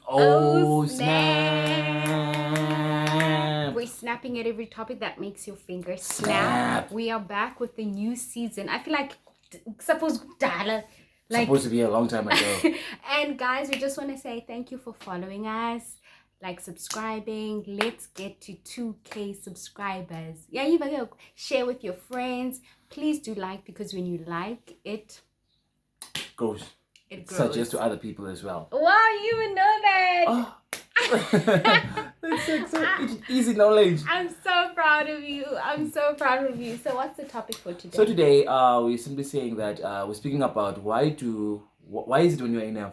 Oh, snap! We're snapping at every topic that makes your fingers snap. We are back with the new season. I feel like supposed to be a long time ago. And guys, we just want to say thank you for following us, like subscribing. Let's get to 2K subscribers. Yeah, you can share with your friends. Please do like, because when you like it grows. It grows. Suggest to other people as well. Wow, you even know that. Oh. It's easy knowledge. I'm so proud of you. So what's the topic for today? So today we're simply saying that we're speaking about why is it when you're in a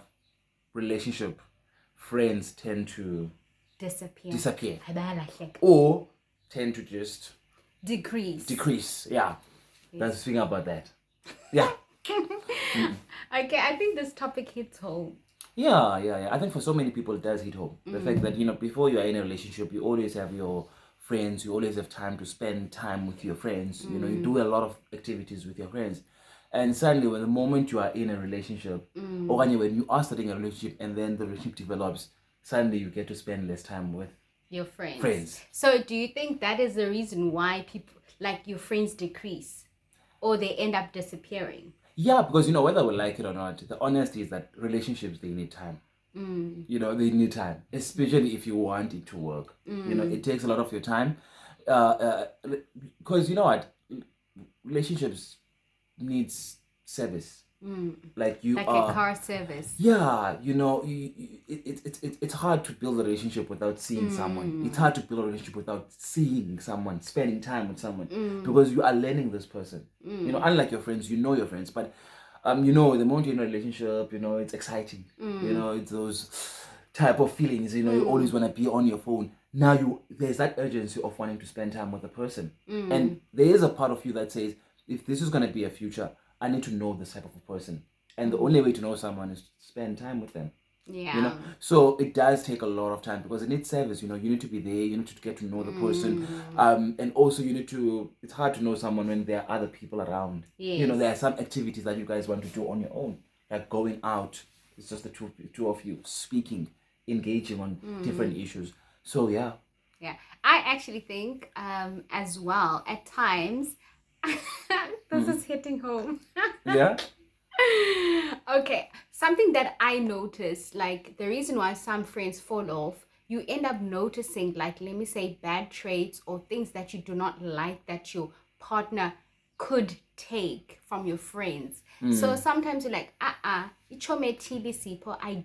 relationship, friends tend to disappear or tend to just decrease. Yeah. Let's speak about that. Yeah. Okay, I think this topic hits home. Yeah. I think for so many people it does hit home. The fact that, before you are in a relationship, you always have your friends, you always have time to spend time with your friends. You do a lot of activities with your friends. And suddenly, when the moment you are in a relationship, or when you are starting a relationship and then the relationship develops, suddenly you get to spend less time with your friends. So do you think that is the reason why people, like your friends, decrease or they end up disappearing? Yeah, because whether we like it or not, the honesty is that relationships, they need time. They need time, especially if you want it to work. It takes a lot of your time, because relationships needs service. Like a car service. Yeah, it's hard to build a relationship without seeing someone. It's hard to build a relationship without seeing someone, spending time with someone, because you are learning this person. Unlike your friends, your friends, but the moment you're in a relationship, it's exciting. It's those type of feelings. You always want to be on your phone. Now there's that urgency of wanting to spend time with the person, and there is a part of you that says, if this is going to be a future, I need to know this type of a person. And the only way to know someone is to spend time with them. Yeah. So it does take a lot of time because it needs service. You need to be there. You need to get to know the person. And also it's hard to know someone when there are other people around. Yes. There are some activities that you guys want to do on your own. Like going out. It's just the two of you speaking, engaging on different issues. So yeah. Yeah. I actually think as well, at times, this is hitting home. Yeah. Okay, something that I noticed, like the reason why some friends fall off, you end up noticing, like, let me say, bad traits or things that you do not like that your partner could take from your friends. So sometimes you're like, I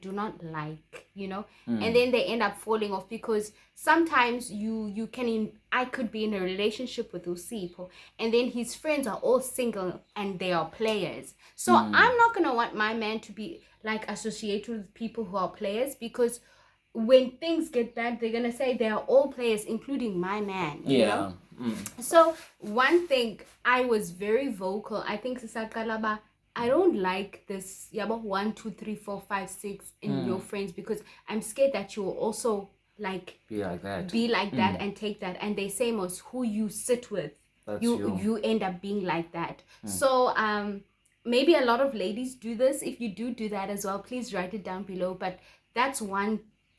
do not like, and then they end up falling off because sometimes I could be in a relationship with Usipo and then his friends are all single and they are players. So I'm not gonna want my man to be like associated with people who are players, because when things get bad, they're gonna say they are all players, including my man. You know? So one thing, I was very vocal. I think Sisakalaba, I don't like this 1, 2, 3, 4, 5, 6 in your friends, because I'm scared that you will also like be like that and take that. And they say most who you sit with, you end up being like that. So maybe a lot of ladies do this. If you do that as well, please write it down below. But that's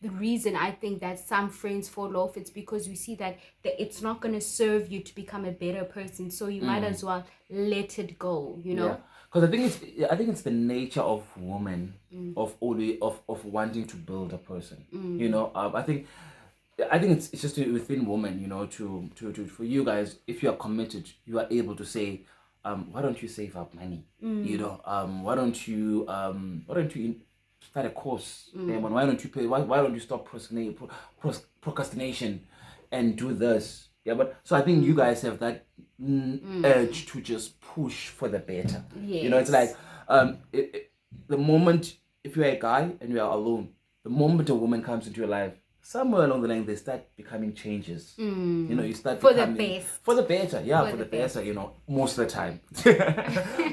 the reason I think that some friends fall off. It's because we see that it's not going to serve you to become a better person, so you might as well let it go. Because I think it's the nature of women of wanting to build a person. I think it's just within women. To for you guys, if you are committed, you are able to say, why don't you save up money? Why don't you start a course? Why don't you pay? Why don't you stop procrastination and do this? Yeah, but so I think you guys have that urge to just push for the better. Yes. It's like the moment, if you're a guy and you are alone, the moment a woman comes into your life, somewhere along the line they start becoming changes. You start for the best, for the better. Yeah, for the better. Most of the time.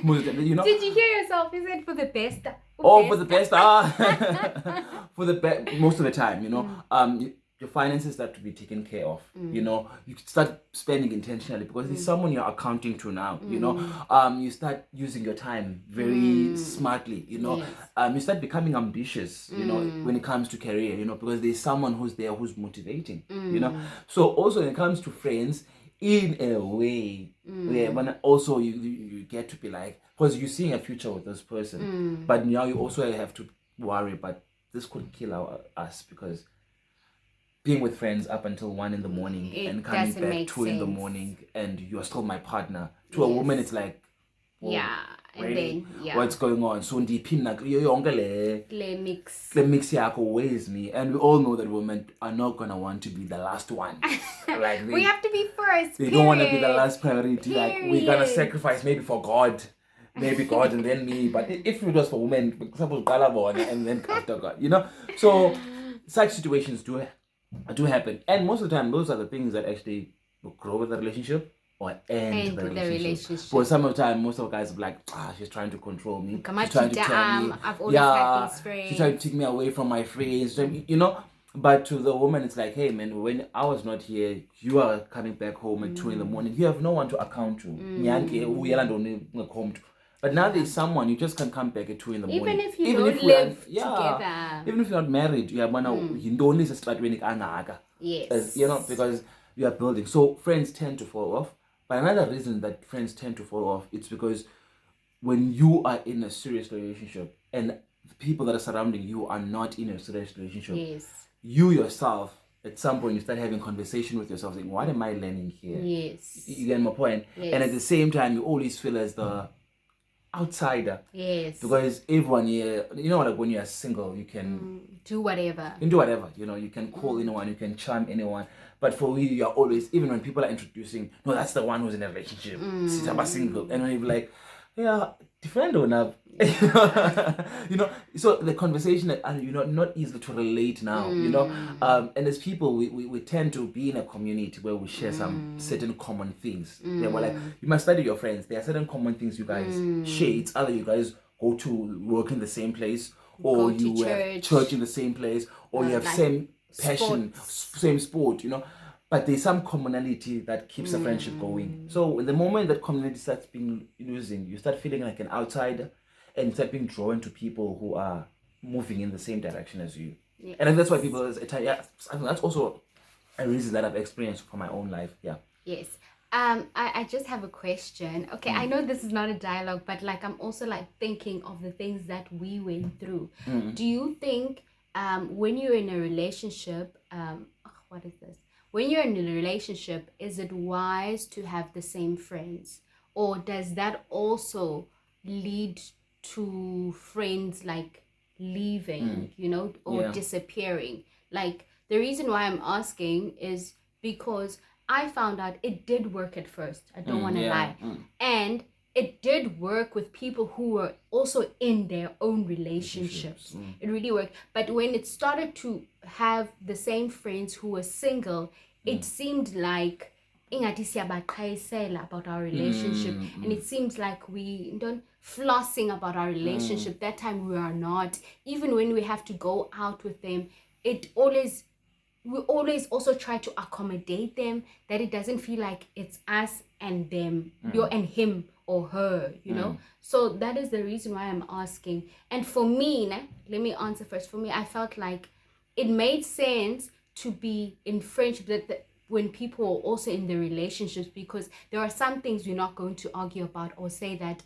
Most of the time, Did you hear yourself? Is it for the best? For the best. For the most of the time. your finances start to be taken care of. You know, you start spending intentionally because there's someone you're accounting to now. You know, you start using your time very smartly. You know, Yes. you start becoming ambitious. You know, when it comes to career. You know, because there's someone who's there who's motivating. You know, so also when it comes to friends, in a way, yeah, but also you get to be like, because you're seeing a future with this person, but now you also have to worry, but this could kill us because being with friends up until 1 in the morning It and coming doesn't back make 2 in the sense. morning and you're still my partner. To a woman, it's like, well, Yeah, and really, then yeah, what's going on? So ndiphina yonke le mix. the mix yako weighs me, and we all know that women are not gonna want to be the last one. Like We have to be first. they Period. don't want to be the last priority. Period. Like we're gonna sacrifice maybe for God, maybe God and then me. But if it was for women, for example, and then after God, you know. So such situations do happen, and most of the time, those are the things that actually will grow with the relationship or end the relationship. But some of the time, most of the guys are like, she's trying to control me. She's trying to tell me, I've always had these friends. she's trying to take me away from my friends. You know. But to the woman, it's like, hey man, when I was not here, you are coming back home at 2 in the morning. You have no one to account to. But now there's someone, you just can come back at 2 in the morning. Even if you don't live together. Even if you're not married, you have Yes. you know, because you are building. So friends tend to fall off. But another reason that friends tend to fall off, it's because when you are in a serious relationship and the people that are surrounding you are not in a serious relationship, yes, you yourself at some point you start having conversation with yourself saying, what am I learning here? Yes. You get my point? Yes. And at the same time you always feel as the outsider. Yes. Because everyone here, you know, like when you're single, you can do whatever. You can do whatever, you know, you can call anyone, you can charm anyone. But for you, you're always, even when people are introducing, no, that's the one who's in a relationship. She's a single. And when you're like, yeah, different or not. You know, so the conversation that you know not easy to relate now, you know. And as people we tend to be in a community where we share some certain common things. They were like, you must study your friends. There are certain common things you guys share. It's either you guys go to work in the same place, or you have church in the same place, or you have like same passion, same sport, you know. But there's some commonality that keeps the friendship going. So in the moment that community starts being losing, you start feeling like an outsider and start being drawn to people who are moving in the same direction as you. Yes. And that's why people, that's also a reason that I've experienced for my own life. Yeah. Yes. I just have a question. Okay, I know this is not a dialogue, but like I'm also like thinking of the things that we went through. Do you think when you're in a relationship, what is this? When you're in a relationship, is it wise to have the same friends? Or does that also lead to friends like leaving, you know, or disappearing? Like the reason why I'm asking is because I found out it did work at first. I don't want to lie. And it did work with people who were also in their own relationships. It really worked. But when it started to have the same friends who were single, it seemed like about our relationship. And it seems like we don't flossing about our relationship. That time we are not. Even when we have to go out with them, we always also try to accommodate them, that it doesn't feel like it's us and them, you and him or her, you know. So that is the reason why I'm asking. And for me, let me answer first. For me, I felt like it made sense to be in friendship that when people are also in the relationships, because there are some things you're not going to argue about or say that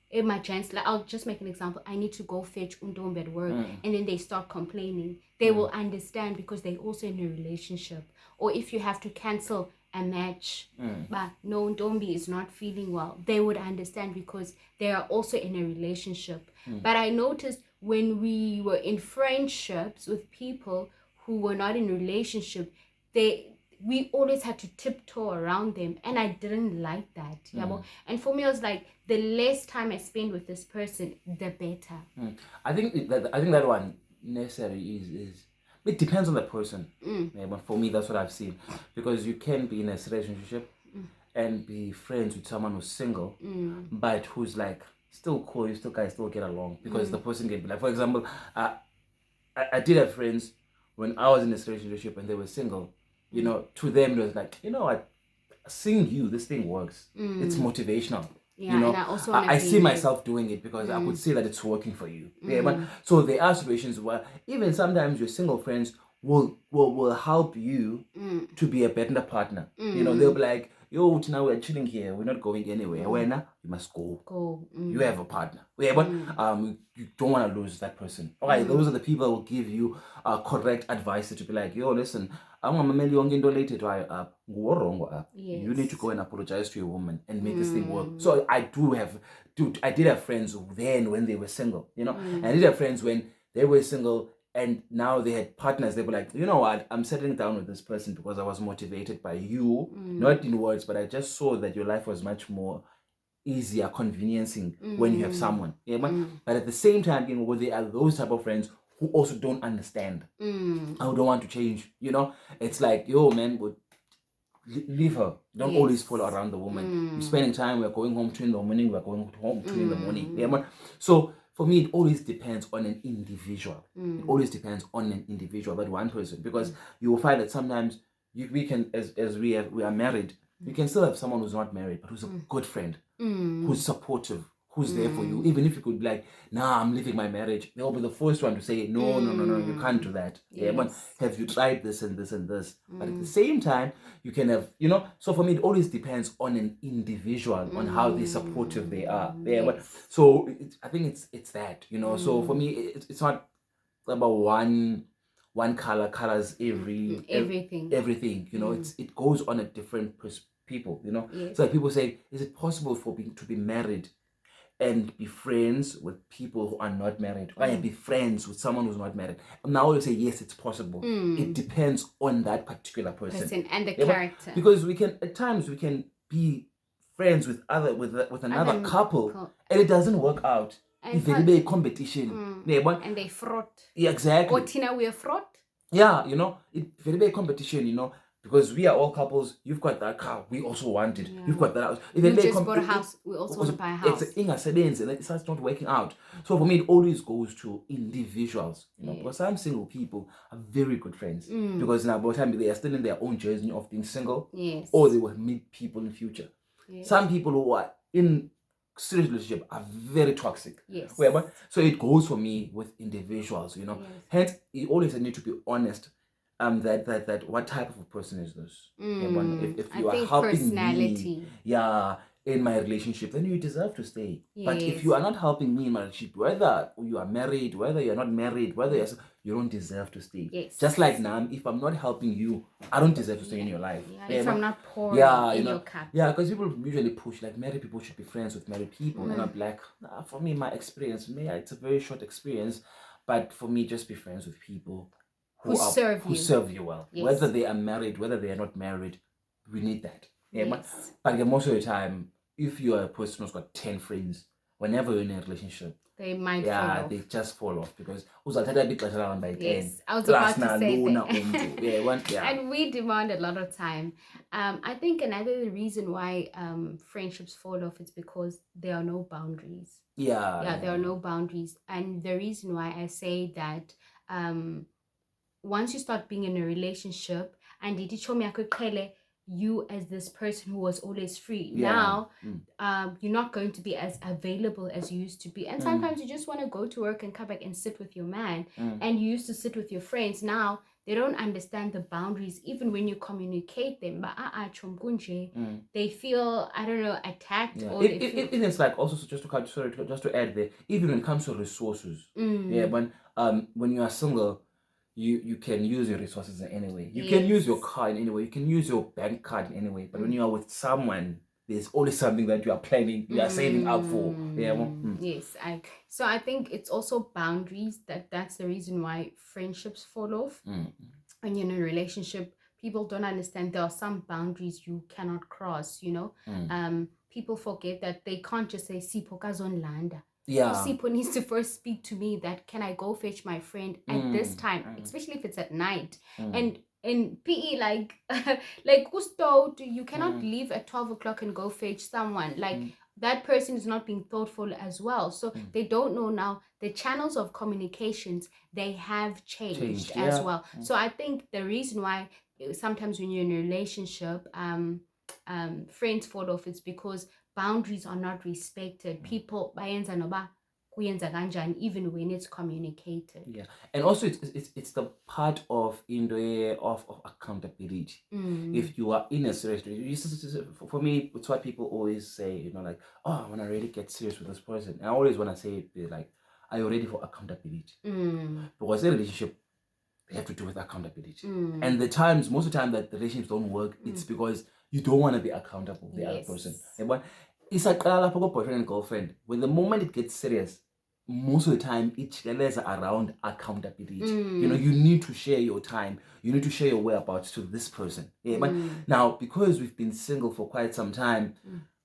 in my chance, like I'll just make an example. I need to go fetch Undombe at work, and then they start complaining. They will understand because they're also in a relationship. Or if you have to cancel a match, but no, Undombe is not feeling well, they would understand because they are also in a relationship. But I noticed when we were in friendships with people who were not in a relationship, we always had to tiptoe around them, and I didn't like that. And for me, I was like, the less time I spend with this person, the better. I think that one necessary is it depends on the person. But for me, that's what I've seen, because you can be in a relationship and be friends with someone who's single, but who's like still cool. You still guys still get along because the person can be like, for example, I did have friends when I was in this relationship and they were single, you know, to them it was like, you know what, seeing you, this thing works. It's motivational. Yeah, you know, and I also I see myself doing it because I could see that it's working for you. Yeah, but so there are situations where even sometimes your single friends will help you to be a better partner. You know, they'll be like, yo, now we're chilling here, we're not going anywhere. When you must go. You have a partner. Yeah, but you don't want to lose that person. All right, those are the people that will give you correct advice to be like, yo, listen, you need to go and apologize to your woman and make this thing work. So I did have friends then when they were single, you know, and I did have friends when they were single and now they had partners. They were like, you know what, I'm settling down with this person because I was motivated by you, not in words, but I just saw that your life was much more easier, conveniencing when you have someone. Yeah, but at the same time, you know, there are those type of friends who also don't understand. Who don't want to change. You know, it's like, yo, man, but leave her. Don't always follow around the woman. You're spending time. We're going home 2 in the morning. We're going home 2 in the morning. Yeah, man. So for me, it always depends on an individual. It always depends on an individual, but one person, because you will find that sometimes we can, as we are married, you can still have someone who's not married, but who's a good friend, who's supportive, who's there for you. Even if you could be like, nah, I'm leaving my marriage, they'll be the first one to say, no, you can't do that. Yeah, but have you tried this and this and this? But at the same time, you can have, you know, so for me, it always depends on an individual, on how they supportive they are. Yeah, but so I think it's that, you know. So for me, it's not about one colors everything, you know. It goes on a different people, you know. So like people say, is it possible to be married and be friends with people who are not married, or be friends with someone who's not married? And now you say yes, it's possible. It depends on that particular person and the character, because we can at times be friends with another couple and it doesn't work out. If there be a competition, and they fraud. Yeah, exactly. Or Tina, we are fraud. Yeah, you know, it very big competition, you know, because we are all couples. You've got that car, we also want it. You've got that house. You just bought a house, we also want to buy a house. It's and it starts not working out. So for me, it always goes to individuals, you know, because some single people are very good friends because now by the time they are still in their own journey of being single, or they will meet people in future. Some people who are in serious relationship are very toxic. So it goes for me with individuals, you know. Hence, you always need to be honest. That what type of a person is this? If you are helping me, in my relationship, then you deserve to stay. But if you are not helping me in my relationship, whether you are married, whether you're not married, you don't deserve to stay. Just like now, if I'm not helping you, I don't deserve to stay in your life. If I'm not pouring in your cup. Because people usually push like married people should be friends with married people, and I'm like, nah, for me, my experience, it's a very short experience, but for me, just be friends with people who serve you well. Whether they are married, whether they are not married, we need that. But most of the time, if you are a person who's got 10 friends, whenever you're in a relationship, they might fall off. They just fall off because uzathatha ixesha around by 10. Yes, I was about to say that. And we demand a lot of time. I think another reason why friendships fall off is because there are no boundaries. There are no boundaries. And the reason why I say that once you start being in a relationship and you as this person who was always free, now you're not going to be as available as you used to be, and sometimes you just want to go to work and come back and sit with your man, and you used to sit with your friends. Now they don't understand the boundaries even when you communicate them, but they feel, I don't know, attacked. Or it's like also just to add there, even when it comes to resources, when you are single, you can use your resources in any way. You can use your car in any way. You can use your bank card in any way. But when you are with someone, there's always something that you are planning, you are saving up for. So I think it's also boundaries. That's the reason why friendships fall off. When you're in a relationship, people don't understand there are some boundaries you cannot cross, you know. People forget that they can't just say Sipho kazonlanda. Sipho needs to first speak to me that can I go fetch my friend at this time, especially if it's at night. And in PE, like Gusto, you cannot leave at 12 o'clock and go fetch someone. Like that person is not being thoughtful as well. So they don't know now the channels of communications, they have changed as well. So I think the reason why sometimes when you're in a relationship, friends fall off, it's because boundaries are not respected. People bayenza noba kuyenza kanjani, even when it's communicated. Yeah, and also it's the part of of accountability. If you are in a serious relationship, for me, it's what people always say. You know, like, oh, I want to really get serious with this person. And I always want to say, like, are you ready for accountability? Because a relationship, they have to do with accountability. And most of the time that the relationships don't work, it's because you don't want to be accountable to the other person. But it's like boyfriend and girlfriend. When the moment it gets serious, most of the time it is around accountability. You know, you need to share your time, you need to share your whereabouts to this person. But now, because we've been single for quite some time,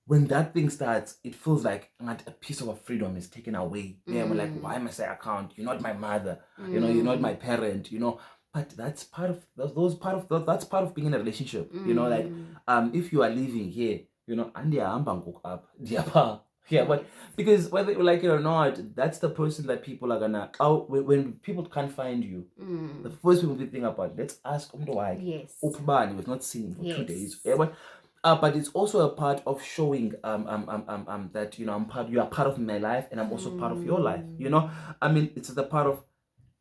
when that thing starts, it feels like a piece of our freedom is taken away. Yeah, we're like, why must I account? You're not my mother. You know, you're not my parent. You know, but that's part of that's part of being in a relationship. You know, like if you are living here, you know, and up, yeah, but because whether you like it or not, that's the person that people are gonna. Oh, when people can't find you, the first people we think about, let's ask why. Yes. We've not seen him for 2 days. Yeah, but it's also a part of showing that, you know, you are part of my life, and I'm also part of your life. You know, I mean, it's the part of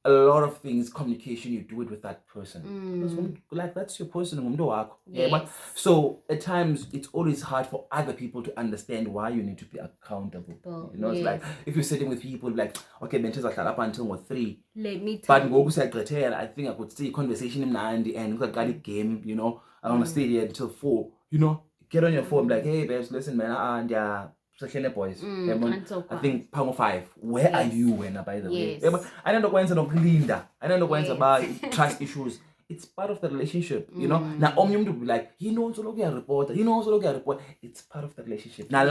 a lot of things, communication, you do it with that person. Like, that's your person. Yeah, but so at times it's always hard for other people to understand why you need to be accountable. You know, it's like if you're sitting with people like, okay, benches are up until 3. Let me tell you. But I think I could see conversation in the end, look at the game, you know. I want to stay here until 4, you know. Get on your phone, like, hey babes, listen, man, and yeah. Boys, I think Pango 5. Where are you when, by the way? I don't know when Linda. I don't know when about trust issues. It's part of the relationship, you know. Now, to be like, he knows to look at a report. He knows to look at a report. It's part of the relationship. Now,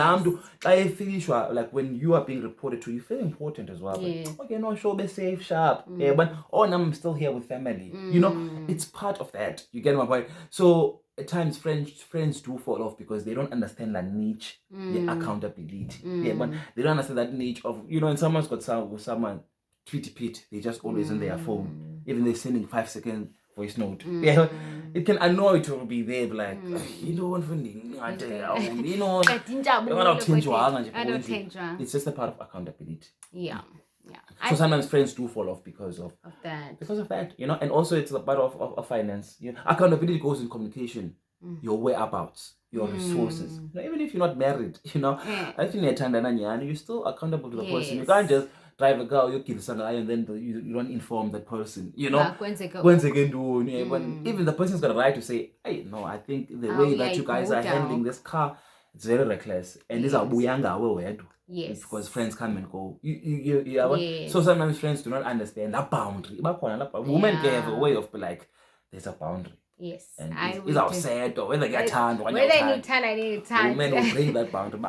I feel sure, like when you are being reported to, you feel important as well. But, okay, no, show be safe, sharp. Yeah, but I'm still here with family. You know, it's part of that. You get my point. So at times friends do fall off because they don't understand that niche, the accountability. Yeah, but they don't understand that niche of, you know, when someone's got someone tweety pit, they just always on their phone, even they're sending 5-second voice note. Yeah, it can annoy to be there, but like, you know, you know, it's just a part of accountability. Yeah. So sometimes friends do fall off because of that, you know. And also it's a part of finance. You know, accountability goes in communication, your whereabouts, your resources. You know, even if you're not married, you know, I think you're still accountable to the person. You can't just drive a car, you kill someone, and then you don't inform that person, you know. Even the person's got a right to say, hey, no, I think the way that you guys are handling this car, it's very reckless, and these are buyanga. Yes. Because friends come and go. So sometimes friends do not understand that boundary. Women can have a way of like, there's a boundary. Yes. And it's upset or whether you turn or whether you turn, I need to turn. Women will break that boundary.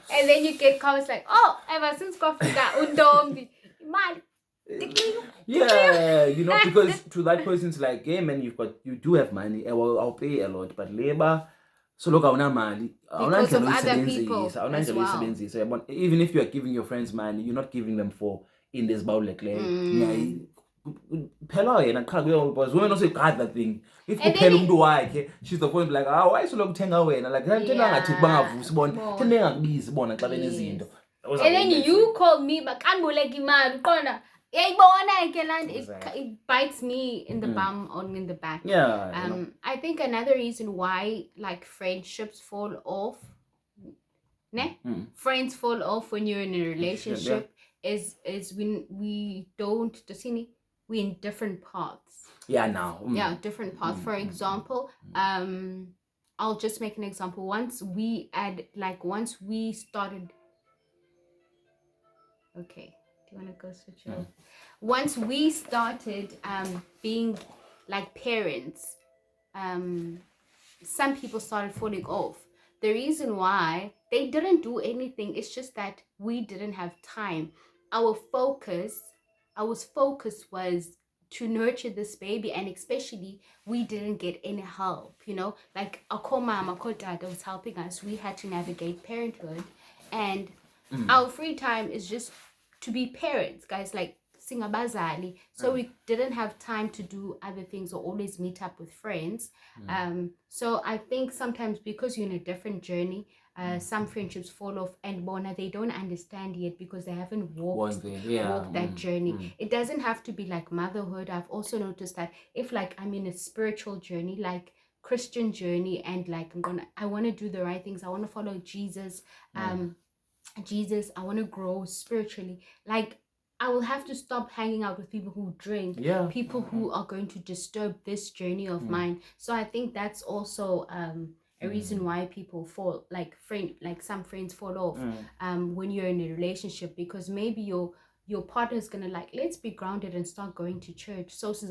And then you get comments like, oh, ever since coffee got undombi, man. Yeah, you know, because to that person's like, hey man, you do have money. I'll pay a lot, but labor. So look, because of other people as well. Even if you are giving your friends money, you're not giving them for in this bowl like because women also got that thing. If she's the point like, why so long tenga wena like and then you call me but it bites me in the bum or in the back. I think another reason why like friendships fall off, friends fall off when you're in a relationship is when we're in different paths. Different paths. For example, I'll just make an example. Once we started. Okay, do you want to go switch off? Once we started being like parents, some people started falling off. The reason why, they didn't do anything, it's just that we didn't have time. Our focus was to nurture this baby, and especially we didn't get any help, you know, like our mama dad was helping us. We had to navigate parenthood, and our free time is just to be parents, guys, like singabazali. So we didn't have time to do other things or always meet up with friends. So I think sometimes because you're in a different journey, some friendships fall off, and bona, they don't understand yet because they haven't walked that journey. It doesn't have to be like motherhood. I've also noticed that if like I'm in a spiritual journey, like Christian journey, and like I want to do the right things, I want to follow Jesus, I want to grow spiritually, like I will have to stop hanging out with people who drink, people who are going to disturb this journey of mine. So I think that's also a reason why people fall, like some friends fall off when you're in a relationship, because maybe your partner is gonna like, let's be grounded and start going to church. So let's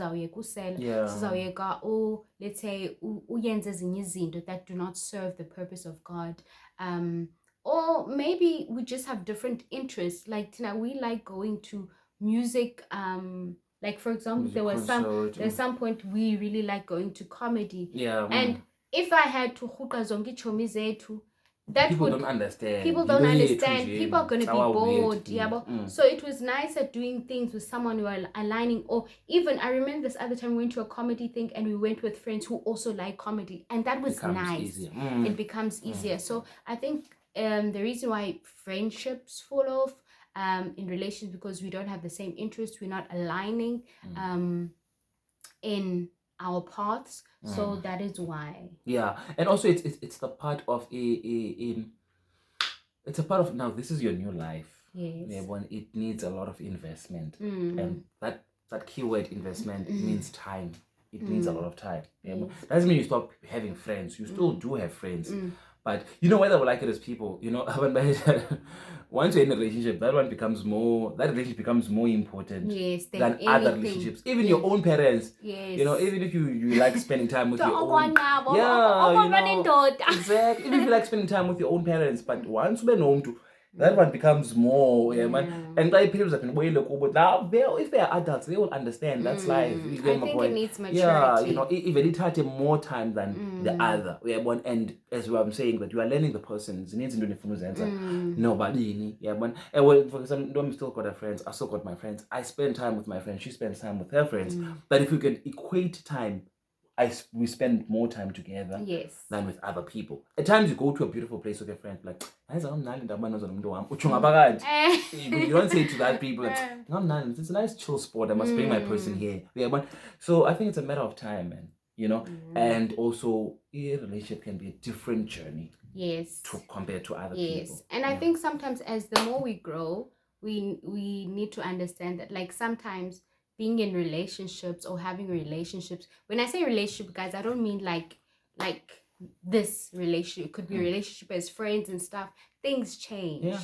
say uyenze ezinye izinto that do not serve the purpose of God. Or maybe we just have different interests. Like Tina, we like going to music. Like for example, there's some point we really like going to comedy. And if I had to huka zonke chomi zethu, that people would don't understand. People don't understand. People are gonna be bored. So it was nice at doing things with someone who are aligning. Or even I remember this other time we went to a comedy thing and we went with friends who also like comedy, and that was nice. It becomes easier. So I think the reason why friendships fall off in relations, because we don't have the same interests, we're not aligning in our paths. So that is why. And also it's the part of it's a part of, now this is your new life. When it needs a lot of investment, and that keyword investment means time. It needs a lot of time. Doesn't mean you stop having friends. You still do have friends. But you know, whether we like it as people, you know, once you're in a relationship, that relationship becomes more important than other relationships. Even your own parents. You know, even if you like spending time with your own, exactly. Even if you like spending time with your own parents, but once you've been home to, that one becomes more, man. And like people that can wait look, but now if they are adults, they will understand that's life. I think it needs maturity. You know, even it had more time than the other. And as I'm saying, that you are learning the person. It needs to do nobody. Well, for example, I'm still got a friends. I still got my friends. I spend time with my friends. She spends time with her friends. But if we can equate time, we spend more time together than with other people. At times you go to a beautiful place with your friends, like, you don't say to that people, it's a nice chill spot, I must bring my person here. So I think it's a matter of time, man. You know, and also a relationship can be a different journey. Compared to other people. And I think sometimes as the more we grow, we need to understand that, like, sometimes being in relationships or having relationships, when I say relationship, guys, I don't mean like this relationship. It could be a relationship as friends and stuff. Things change.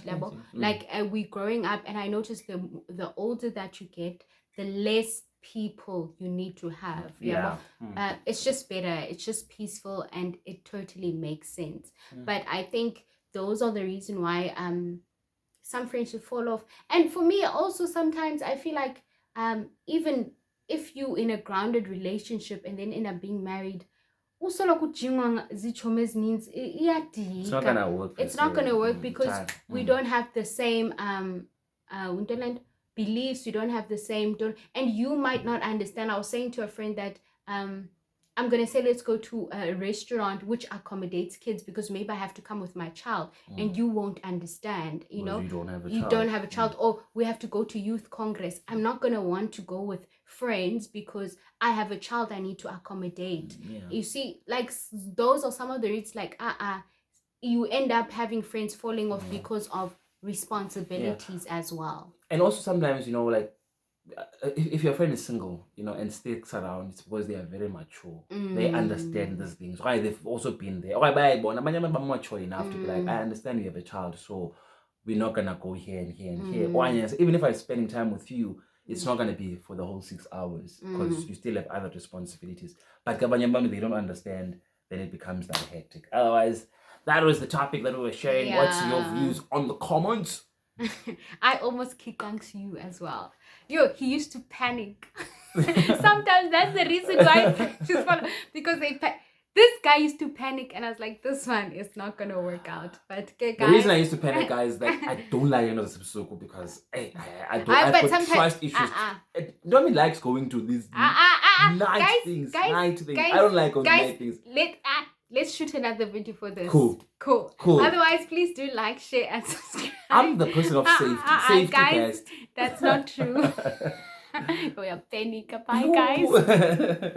Like we growing up, and I noticed the older that you get, the less people you need to have. It's just better, it's just peaceful, and it totally makes sense. But I think those are the reason why some friendships fall off. And for me also, sometimes I feel like even if you in a grounded relationship and then end up being married, also it's not gonna work. It's not gonna work because we don't have the same beliefs. We don't have the same and you might not understand. I was saying to a friend that I'm gonna say, let's go to a restaurant which accommodates kids, because maybe I have to come with my child, and you won't understand. You know, you don't have a you child. don't have a child, or we have to go to youth congress. I'm not gonna want to go with friends because I have a child I need to accommodate. You see, like those are some of the reasons. Like you end up having friends falling off because of responsibilities as well. And also sometimes, you know, like if your friend is single, you know, and sticks around, it's because they are very mature. They understand these things. Why they've also been there. Mature enough to be like, I understand you have a child, so we're not gonna go here and here and here. Or even if I'm spending time with you, it's not gonna be for the whole 6 hours because you still have other responsibilities. But they don't understand, then it becomes like hectic. Otherwise, that was the topic that we were sharing. What's your views on the comments? I almost kicked to you as well. He used to panic. Sometimes that's the reason why friendships fall, because this guy used to panic, and I was like, this one is not gonna work out. But okay, The guys. reason I used to panic, guys, is that I don't like another episode because I don't. But I've got sometimes- trust issues. Domi likes going to these night Guys, things. guys, Night things. guys, I don't like going to guys, night things. Let's shoot another video for this. Cool. Otherwise, please do like, share, and subscribe. I'm the person of safety. Safety guys, first. that's not true. We are panic. Bye, guys. No.